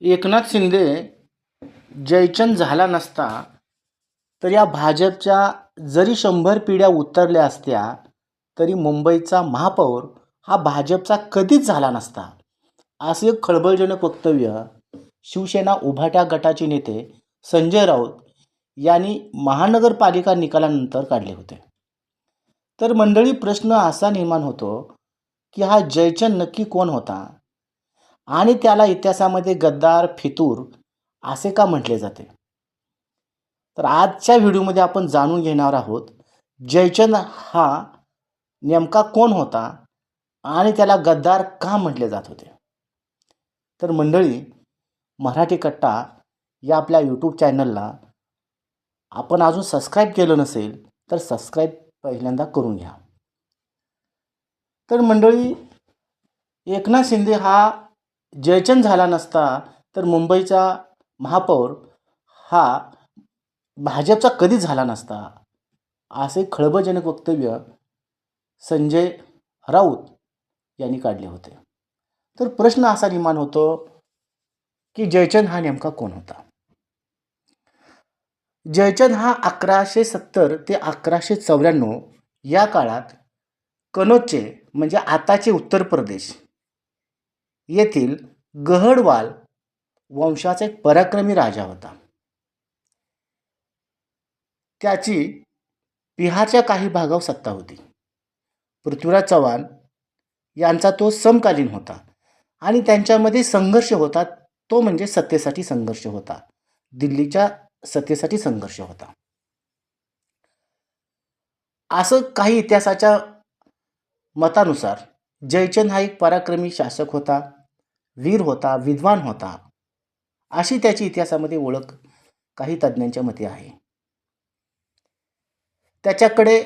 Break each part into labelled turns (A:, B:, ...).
A: एकनाथ शिंदे जयचंद झाला नसता तर या भाजपच्या जरी 100 पिढ्या उतरल्या असत्या तरी मुंबईचा महापौर हा भाजपचा कधीच झाला नसता, असे एक खळबळजनक वक्तव्य शिवसेना उभाट्या गटाचे नेते संजय राऊत यांनी महानगरपालिका निकालानंतर काढले होते. तर मंडळी, प्रश्न असा निर्माण होतो की हा जयचंद नक्की कोण होता आणि त्याला इतिहासामध्ये गद्दार, फितूर असे का म्हटले जाते. तर आजच्या व्हिडिओमध्ये आपण जाणून घेणार आहोत जयचंद हा नेमका कोण होता आणि त्याला गद्दार का म्हटले जात होते. तर मंडळी, मराठी कट्टा या आपल्या यूट्यूब चॅनलला आपण अजून सबस्क्राईब केलं नसेल तर सबस्क्राईब पहिल्यांदा करून घ्या. तर मंडळी, एकनाथ शिंदे हा जयचंद झाला नसता तर मुंबईचा महापौर हा भाजपचा कधीच झाला नसता, असे खळबळजनक वक्तव्य संजय राऊत यांनी काढले होते. तर प्रश्न असा निर्माण होतो की जयचंद हा नेमका कोण होता. जयचंद हा 1170 ते 1194 या काळात कनौजचे म्हणजे आताचे उत्तर प्रदेश येथील गहडवाल वंशाचा एक पराक्रमी राजा होता. त्याची बिहारच्या काही भागावर सत्ता होती. पृथ्वीराज चव्हाण यांचा तो समकालीन होता आणि त्यांच्यामध्ये संघर्ष होता, तो म्हणजे सत्तेसाठी संघर्ष होता, दिल्लीच्या सत्तेसाठी संघर्ष होता. असं काही इतिहासाच्या मतानुसार जयचंद हा एक पराक्रमी शासक होता, वीर होता, विद्वान होता, अशी त्याची इतिहासामध्ये ओळख काही तज्ज्ञांच्या मते आहे. त्याच्याकडे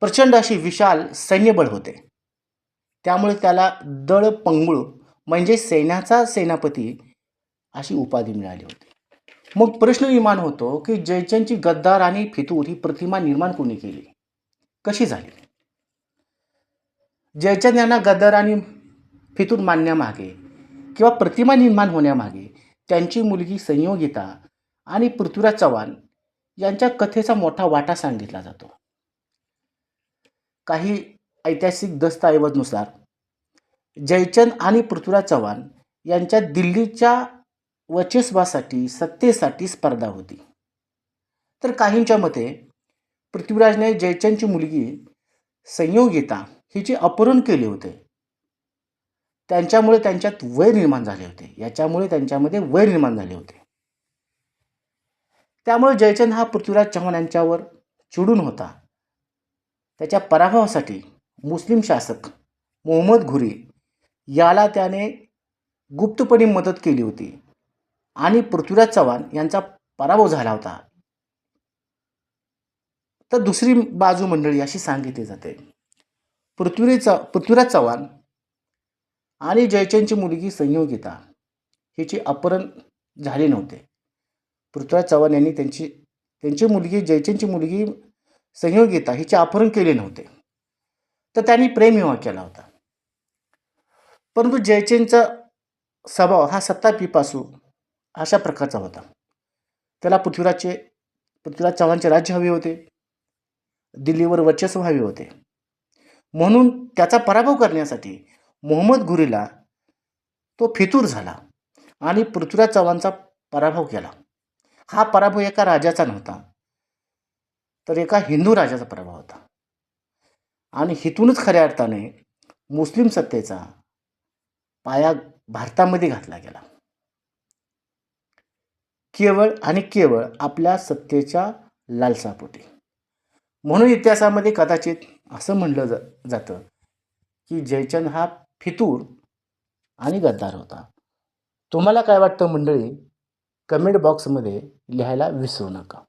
A: प्रचंड अशी विशाल सैन्यबळ होते, त्यामुळे त्याला दळपंगळू म्हणजे सैन्याचा सेनापती अशी उपाधी मिळाली होती. मग प्रश्न निर्माण होतो की जयचंदची गद्दार आणि फितूर ही प्रतिमा निर्माण कोणी केली, कशी झाली. जयचंद यांना गद्दार आणि फितूर मानण्यामागे किंवा प्रतिमा निर्माण होण्यामागे त्यांची मुलगी संयोगिता आणि पृथ्वीराज चव्हाण यांच्या कथेचा मोठा वाटा सांगितला जातो. काही ऐतिहासिक दस्तऐवजानुसार जयचंद आणि पृथ्वीराज चव्हाण यांच्या दिल्लीच्या वर्चस्वासाठी सत्तेसाठी स्पर्धा होती. तर काहींच्या मते पृथ्वीराजने जयचंदची मुलगी संयोगिता हिचे अपहरण केले होते, त्यांच्यामुळे त्यांच्यात वैर निर्माण झाले होते, याच्यामुळे त्यांच्यामध्ये वैर निर्माण झाले होते. त्यामुळे जयचंद हा पृथ्वीराज चव्हाण यांच्यावर चिडून होता. त्याच्या पराभवासाठी मुस्लिम शासक मोहम्मद घुरी याला त्याने गुप्तपणे मदत केली होती आणि पृथ्वीराज चव्हाण यांचा पराभव झाला होता. तर दुसरी बाजू मंडळी अशी सांगितली जाते, पृथ्वीराज चव्हाण आणि जयचंदची मुलगी संयोगिता हिचे अपहरण झाले नव्हते. पृथ्वीराज चव्हाण यांनी त्यांची मुलगी जयचंदची मुलगी संयोगिता हिचे अपहरण केले नव्हते, तर त्यांनी प्रेमविवाह केला होता. परंतु जयचंदचा स्वभाव हा सत्तापिपासू अशा प्रकारचा होता. त्याला पृथ्वीराज चव्हाणचे राज्य हवे होते, दिल्लीवर वर्चस्व हवे होते, म्हणून त्याचा पराभव करण्यासाठी मोहम्मद घुरीला तो फितूर झाला आणि पृथ्वीराज चव्हाणचा पराभव केला. हा पराभव एका राजाचा नव्हता, तर एका हिंदू राजाचा पराभव होता आणि हिथूनच खऱ्या अर्थाने मुस्लिम सत्तेचा पाया भारतामध्ये घातला गेला, केवळ आणि केवळ आपल्या सत्तेच्या लालसापोटी. म्हणून इतिहासामध्ये कदाचित असं म्हटलं जातं की जयचंद हा फितूर आणि गद्दार होता. तुम्हाला काय वाटतं मंडळी, कमेंट बॉक्समध्ये लिहायला विसरू नका.